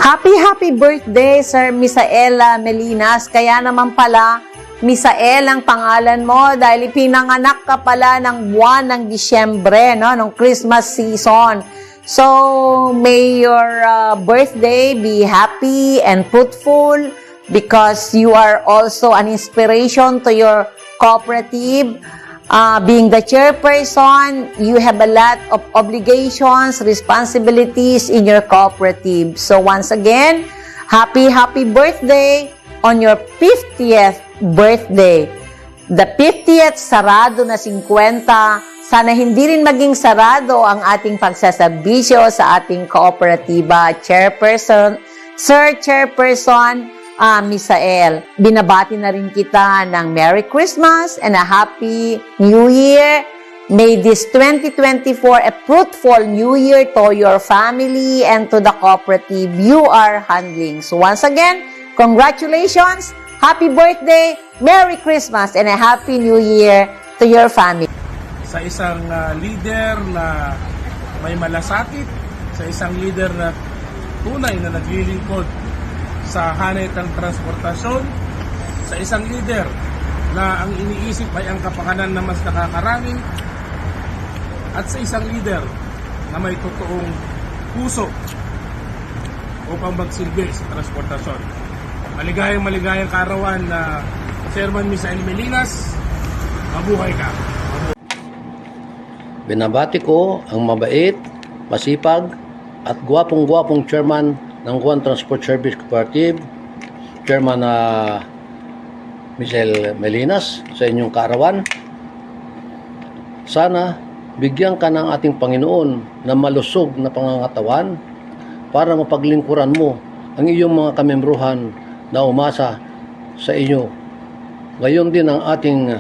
Happy birthday, Sir Misaela Melinas. Kaya naman pala, Misael ang pangalan mo dahil pinanganak ka pala ng buwan ng Disyembre, no? Nung Christmas season. So, may your birthday be happy and fruitful because you are also an inspiration to your cooperative. Being the chairperson, you have a lot of obligations, responsibilities in your cooperative. So once again, happy birthday on your 50th birthday. The 50th sarado na 50, sana hindi rin maging sarado ang ating pagsasabisyo sa ating kooperatiba. Chairperson, Sir Chairperson, Misael, binabati na rin kita ng Merry Christmas and a Happy New Year. May this 2024 a fruitful New Year to your family and to the cooperative you are handling. So once again, congratulations, happy birthday, Merry Christmas, and a Happy New Year to your family. Sa isang leader na may malasakit, sa isang leader na tunay na naglilingkod sa hanay ng transportasyon, sa isang leader na ang iniisip ay ang kapakanan na mas nakakarami, at sa isang leader na may totoong puso upang magsilbi sa transportasyon. Maligayang kaarawan na Chairman Misael Melinas, mabuhay ka. Binabati ko ang mabait, masipag at gwapong-gwapong chairman ng Juan Transport Service Cooperative, Chairman Misael Melinas, sa inyong kaarawan. Sana bigyan ka ng ating Panginoon na malusog na pangangatawan para mapaglingkuran mo ang iyong mga kamembruhan na umasa sa inyo. Gayon din ang ating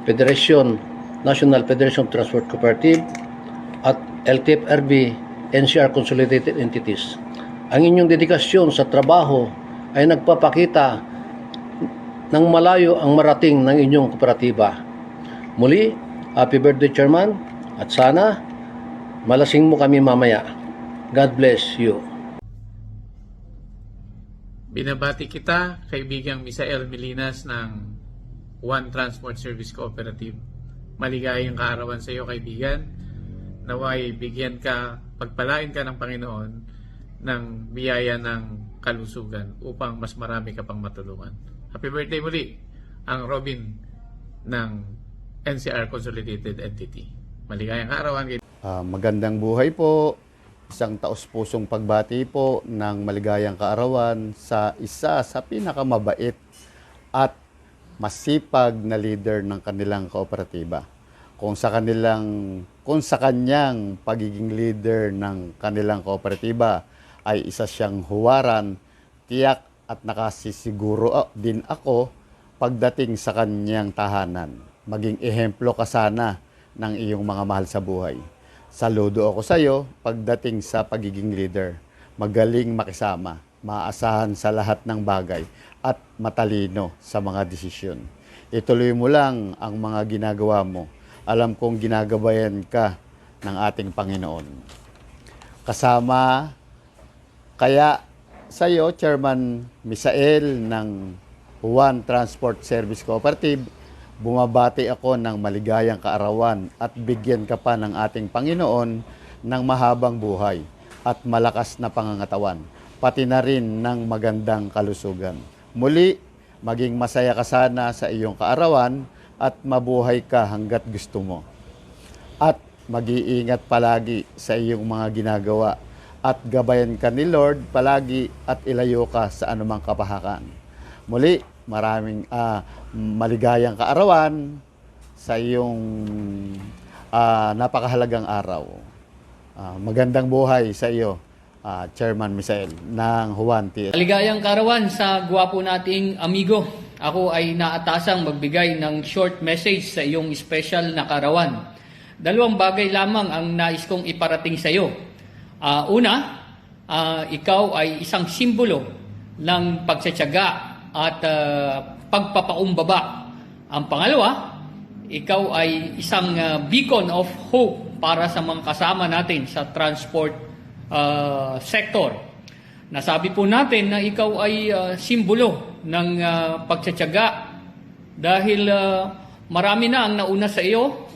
Federation, National Federation of Transport Cooperative at LTFRB NCR Consolidated Entities. Ang inyong dedikasyon sa trabaho ay nagpapakita ng malayo ang marating ng inyong kooperatiba. Muli, happy birthday, Chairman, at sana malasing mo kami mamaya. God bless you. Binabati kita, kaibigang Misael Melinas ng One Transport Service Cooperative. Maligayang kaarawan sa iyo, kaibigan. Naway bigyan ka, pagpalain ka ng Panginoon ng biyaya ng kalusugan upang mas marami ka pang matulungan. Happy birthday muli ang Robin ng NCR Consolidated Entity. Maligayang kaarawan. Magandang buhay po. Isang taos-pusong pagbati po ng maligayang kaarawan sa isa sa pinakamabait at masipag na leader ng kanilang kooperatiba. Kung sa kanyang pagiging leader ng kanilang kooperatiba ay isa siyang huwaran, tiyak at nakasisiguro din ako pagdating sa kanyang tahanan. Maging ehemplo ka sana ng iyong mga mahal sa buhay. Saludo ako sa iyo pagdating sa pagiging leader. Magaling makisama, maasahan sa lahat ng bagay at matalino sa mga desisyon. Ituloy mo lang ang mga ginagawa mo. Alam kong ginagabayan ka ng ating Panginoon. Kasama kaya sa iyo, Chairman Misael ng One Transport Service Cooperative, bumabati ako ng maligayang kaarawan at bigyan ka pa ng ating Panginoon ng mahabang buhay at malakas na pangangatawan, pati na rin ng magandang kalusugan. Muli, maging masaya ka sana sa iyong kaarawan at mabuhay ka hanggat gusto mo. At mag-iingat palagi sa iyong mga ginagawa at gabayan ka ni Lord palagi at ilayo ka sa anumang kapahakan. Muli, maraming maligayang kaarawan sa iyong napakahalagang araw. Magandang buhay sa iyo, Chairman Misael ng Juan TS. Maligayang kaarawan sa gwapo nating amigo. Ako ay naatasang magbigay ng short message sa iyong special na kaarawan. Dalawang bagay lamang ang nais kong iparating sa iyo. Una, ikaw ay isang simbolo ng pagtsatsaga at pagpapaumbaba. Ang pangalawa, ikaw ay isang beacon of hope para sa mga kasama natin sa transport sector. Nasabi po natin na ikaw ay simbolo ng pagtsatsaga dahil marami na ang nauna sa iyo.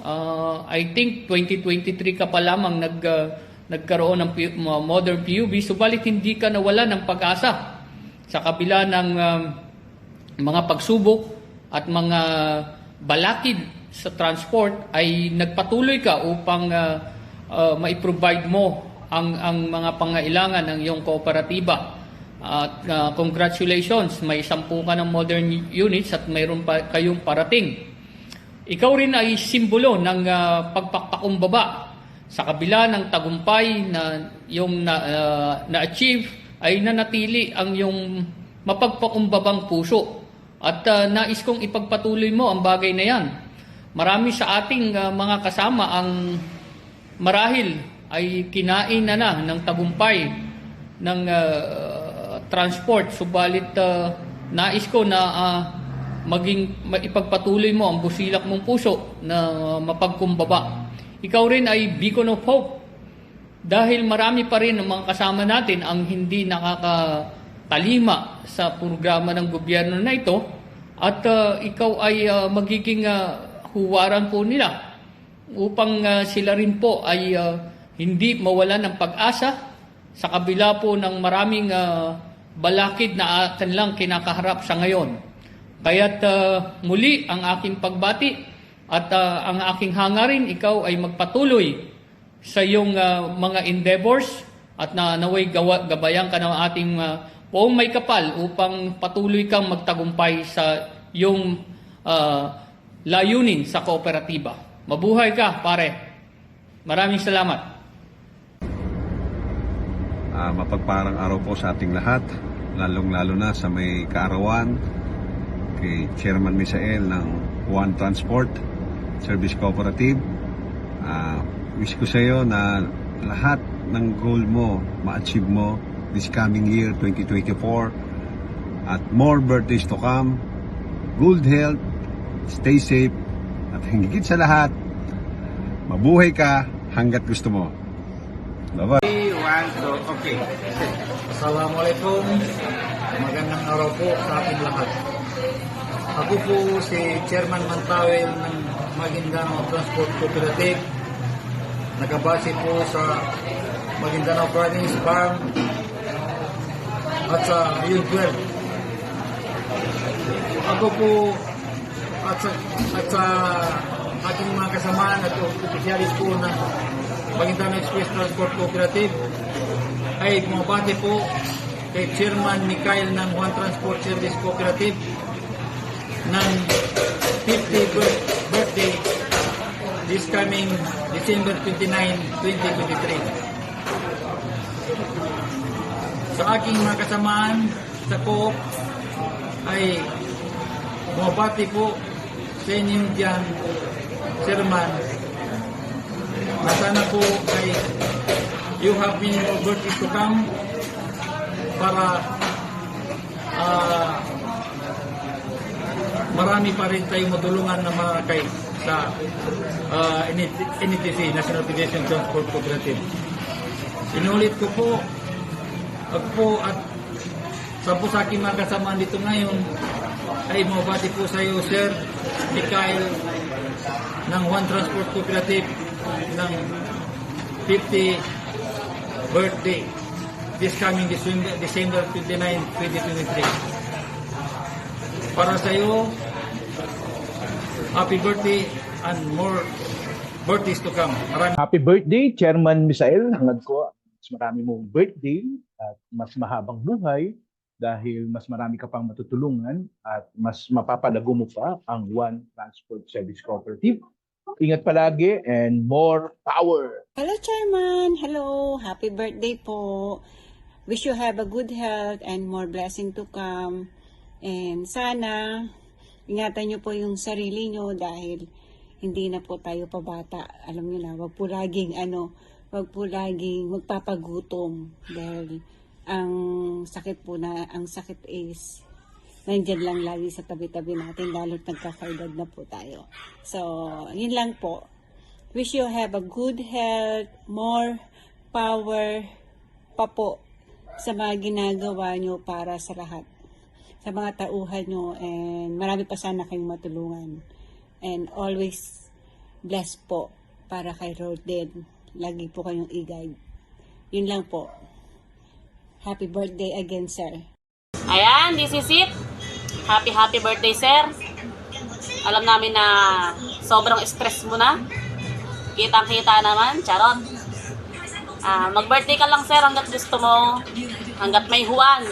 I think 2023 ka pa lamang nagkaroon ng modern PUV, subalit hindi ka nawala ng pag-asa sa kabila ng mga pagsubok at mga balakid sa transport ay nagpatuloy ka upang mai-provide mo ang mga pangailangan ng iyong kooperatiba. At congratulations, may 10 ka ng modern units at mayroon pa kayong parating. Ikaw rin ay simbolo ng pagpapakumbaba sa kabila ng tagumpay na yung na-achieve ay nanatili ang iyong mapagpakumbabang puso. At nais kong ipagpatuloy mo ang bagay na yan. Marami sa ating mga kasama ang marahil ay kinain na ng tagumpay ng transport. Subalit nais ko na ipagpatuloy mo ang busilak mong puso na mapagkumbaba. Ikaw rin ay beacon of hope dahil marami pa rin ang mga kasama natin ang hindi nakakatalima sa programa ng gobyerno na ito at ikaw ay magiging huwaran po nila upang sila rin po ay hindi mawalan ng pag-asa sa kabila po ng maraming balakid na kanilang kinakaharap sa ngayon. Kaya't muli ang aking pagbati at ang aking hangarin, ikaw ay magpatuloy sa iyong mga endeavors at naway gabayan ka ng ating poong may kapal upang patuloy kang magtagumpay sa iyong layunin sa kooperatiba. Mabuhay ka, pare. Maraming salamat. Mapagparang araw po sa ating lahat, lalong-lalo na sa may kaarawan kay Chairman Misael ng One Transport Service Cooperative. Wish ko sa iyo na lahat ng goal mo ma-achieve mo this coming year 2024 at more birthdays to come, good health, stay safe at higit sa lahat mabuhay ka hanggat gusto mo. Bye-bye. Assalamualaikum. Magandang araw po sa ating lahat. Ako po si Chairman Mantawel ng Maguindanao Transport Cooperative. Nakabase po sa Maguindanao Province Farm at sa Rio 12. Ako po at sa ating mga kasamaan at opisyalis po ng Maguindanao Express Transport Cooperative ay bumabati po kay Chairman Mikael ng One Transport Service Cooperative ng 50th birthday this coming December 29, 2023. Sa aking mga kasamaan sa Coop ay bumabati po sa inyo dyan, Chairman, na sana po ay you have many more birthdays to come para marami pa rin tayong matulungan na makakay sa NTC, National Federation Transport Cooperative. Inulit ko po, at sa po sa aking mga kasamaan dito ngayon ay mabati po sa iyo, Sir Mikael ng One Transport Cooperative ng 50 birthday this coming December 29, 2023. Para sa iyo, happy birthday and more birthdays to come. Happy birthday, Chairman Misael. Hangad ko, mas marami mong birthday at mas mahabang buhay dahil mas marami ka pang matutulungan at mas mapapalago mo pa ang One Transport Service Cooperative. Ingat palagi and more power! Hello, Chairman! Hello! Happy birthday po! Wish you have a good health and more blessing to come. And sana, ingatan nyo po yung sarili nyo dahil hindi na po tayo pabata. Alam nyo na, wag po laging magpapagutom dahil ang sakit is nandyan lang lagi sa tabi-tabi natin lalo't nagkakaedad na po tayo. So, yun lang po. Wish you have a good health, more power pa po sa mga ginagawa nyo para sa lahat. Sa mga tauhan nyo, and marami pa sana kayong matulungan. And always bless po para kay Rodel. Lagi po kayong i-guide. Yun lang po. Happy birthday again, sir. Ayan, this is it. Happy birthday, sir. Alam namin na sobrang stress mo na. Kitang-kita naman, charot. Mag-birthday ka lang, sir, hanggat gusto mo. Hanggat may huwan.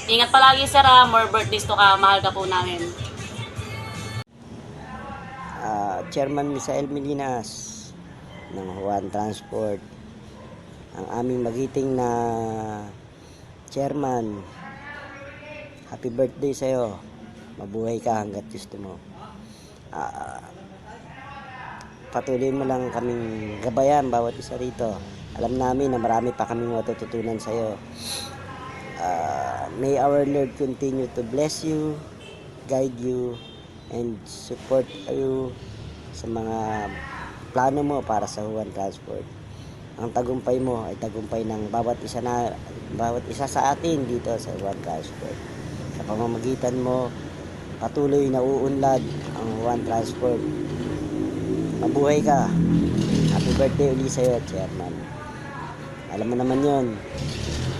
Ingat palagi, sir, more birthdays to ka. Mahal ka po namin. Chairman Misael Melinas ng Juan Transport, ang aming magiting na chairman, happy birthday sa'yo. Mabuhay ka hanggat gusto mo. Patuloy mo lang kaming gabayan bawat isa rito. Alam namin na marami pa kaming matututunan sa'yo. May our Lord continue to bless you, guide you, and support you sa mga plano mo para sa Juan Transport. Ang tagumpay mo ay tagumpay ng bawat isa sa atin dito sa Juan Transport. Sa pamamagitan mo, patuloy na uunlad ang Juan Transport. Mabuhay ka. Happy birthday uli sa'yo, Chairman. Alam mo naman yon.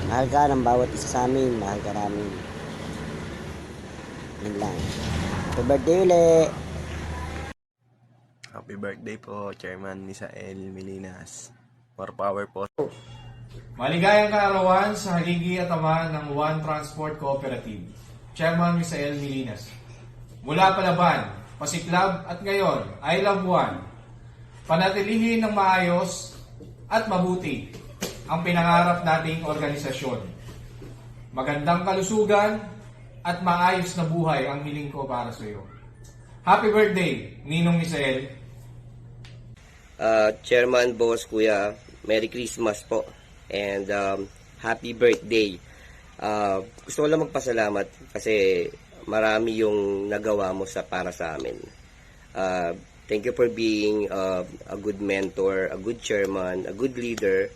Mahal ka ng bawat isa sa amin. Mahal ka namin. Yun lang. Happy birthday uli. Happy birthday po, Chairman Misael Melinas. More power po. Maligayang kaarawan sa haligi at ama ng One Transport Cooperative. Chairman Misael Melinas. Mula Palaban, Pasiklab at ngayon, I Love One. Panatilihin ng maayos at mabuti ang pinangarap nating organisasyon. Magandang kalusugan at maayos na buhay ang hiling ko para sa iyo. Happy birthday, Ninong Misael. Chairman, Boss, Kuya, Merry Christmas po. And happy birthday. Gusto ko lang magpasalamat kasi marami yung nagawa mo para sa amin. Thank you for being a good mentor, a good chairman, a good leader,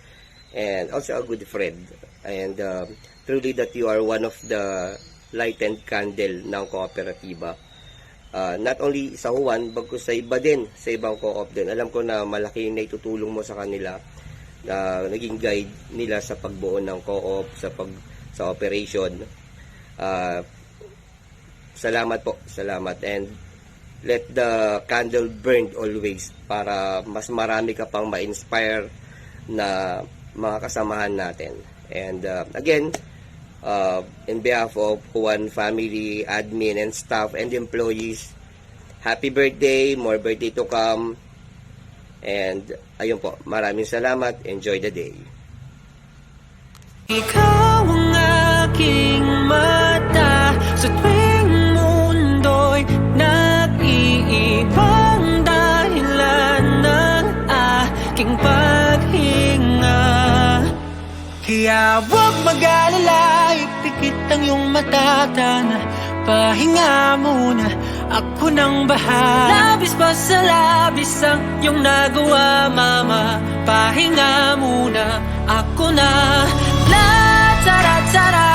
and also a good friend. And truly that you are one of the lightened candle ng kooperatiba. Not only sa Juan, bagkus sa iba din, sa ibang co-op din. Alam ko na malaki na itutulong mo sa kanila na naging guide nila sa pagbuo ng co-op, sa operation. Salamat po, salamat. And let the candle burn always para mas marami ka pang ma-inspire na mga kasamahan natin. And again, in behalf of Juan family, admin, and staff, and employees, happy birthday, more birthday to come. And ayun po, maraming salamat. Enjoy the day. Ikaw ang aking mata sa tuwing mundo'y nag-iibang dahilan ng aking paghinga. Kaya huwag mag-alala, ipikit ang iyong matatana. Pahinga muna, ako nang bahala. Labis pa sa labis ang iyong nagawa, mama. Pahinga muna, ako na. La tara tara,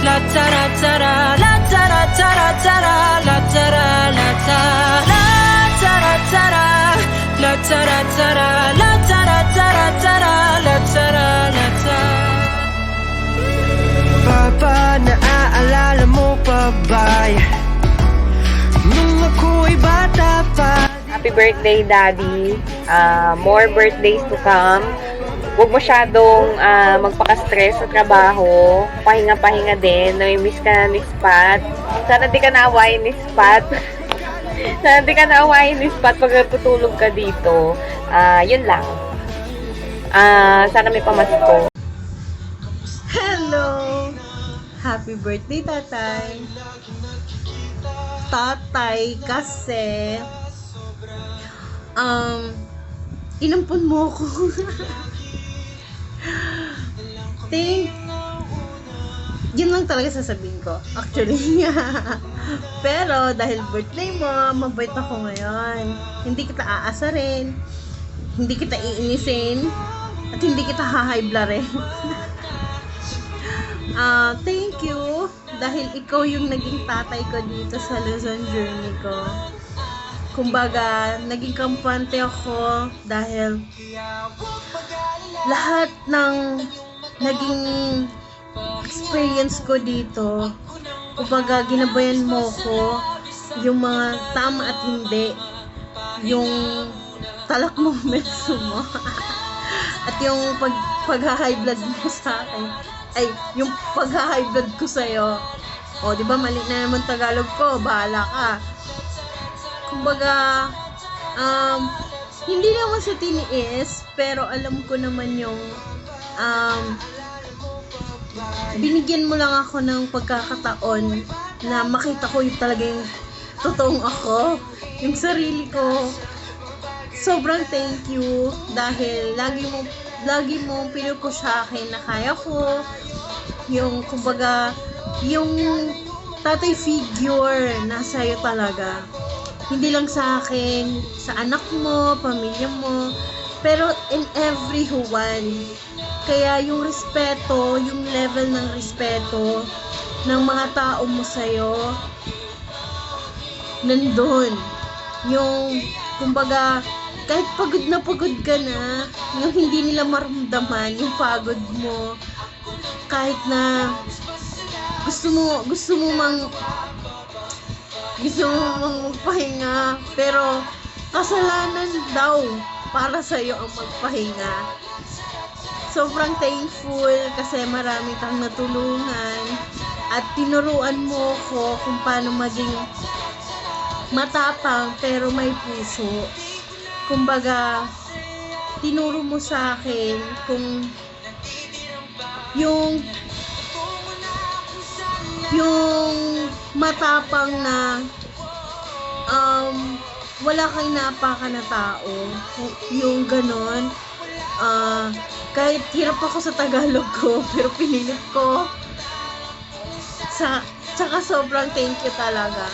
la tara tara, la tara tara tara, la tara la tara, la tara tara, la tara tara, la tara tara tara, la tara la tara. Papa, naaalala mo pa ba nung ako'y bata pa? Happy birthday, Daddy. More birthdays to come. Huwag masyadong magpaka-stress sa trabaho. Pahinga-pahinga din. Nami-miss ka na ni Spat. Sana di ka naawain ni Spat. Sana di ka naawain ni Spat pag natutulog ka dito. Yun lang. Sana may pamasko. Hello! Happy birthday, Tatay! Tatay, kasi inampun mo ko. Yun lang talaga sasabihin ko. Actually. Pero dahil birthday mo, mabait ako ngayon. Hindi kita aasarin. Hindi kita iinisin. At hindi kita hahayblarin. thank you dahil ikaw yung naging tatay ko dito sa Luzon journey ko. Kumbaga, naging kampante ako dahil lahat ng naging experience ko dito, kumbaga ginabayan mo ko yung mga tama at hindi, yung talak moments mo at yung pag-high blood mo sa akin, ay yung pag-high blood ko sa'yo. O, di ba mali na naman Tagalog ko, bahala ka. Kumbaga, hindi naman sa tiniis, pero alam ko naman yung binigyan mo lang ako ng pagkakataon na makita ko yung talagang totoong ako, yung sarili ko. Sobrang thank you dahil lagi mo pinupush sa akin na kaya ko, yung kumbaga yung tatay figure nasa iyo talaga. Hindi lang sa akin, sa anak mo, pamilya mo, pero in everyone. Kaya yung respeto, yung level ng respeto ng mga tao mo sa'yo, nandun. Yung, kumbaga, kahit pagod ka na, yung hindi nila maramdaman, yung pagod mo, kahit na gusto mo mang magpahinga, pero kasalanan daw para sa'yo ang magpahinga. Sobrang thankful kasi marami kang natulungan at tinuruan mo ko kung paano maging matapang pero may puso. Kumbaga, tinuro mo sa akin kung yung matapang na wala kang napaka na tao, yung ganon. Kahit hirap ako sa Tagalog ko, pero pinilit ko. Tsaka sobrang thank you talaga.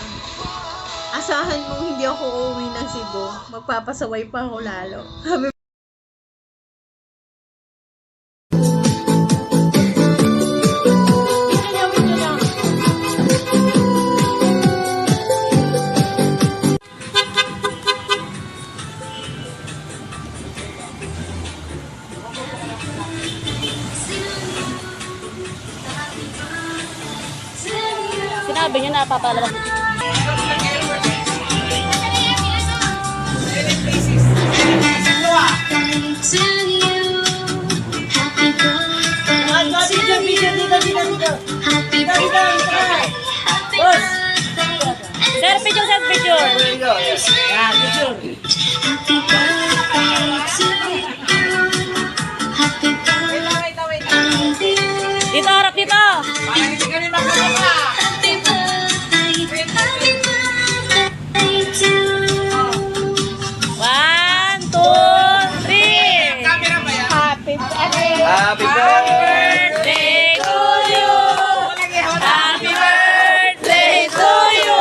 Asahan mong hindi ako uuwi ng Cebu. Magpapasaway pa ako lalo. Sinabi niyo na papalabas. Sir, picture. Yeah, picture. Dito, harap dito. One, two, three. Happy birthday to you. Happy birthday to you.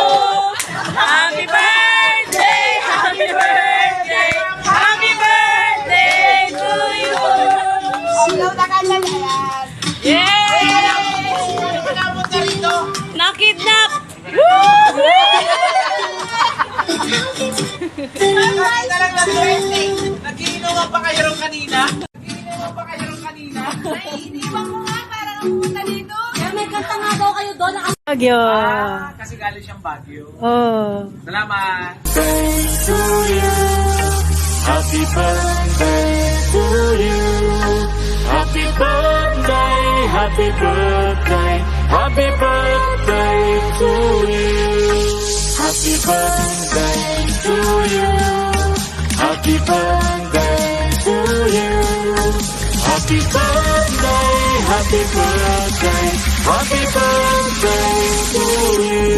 Happy birthday, happy birthday, happy birthday to you. Yay! Nakidnap! Nagiinuman pa kayo rin kanina? Ay, iniwan ko nga para pumunta dito. Kaya may kanta nga daw kayo doon. Baguio. Kasi galing siyang Baguio. Oh. Salamat. Happy birthday to you. Happy birthday, happy birthday, happy birthday to you. Happy birthday to you. Happy birthday to you. Happy birthday, happy birthday, happy birthday to you.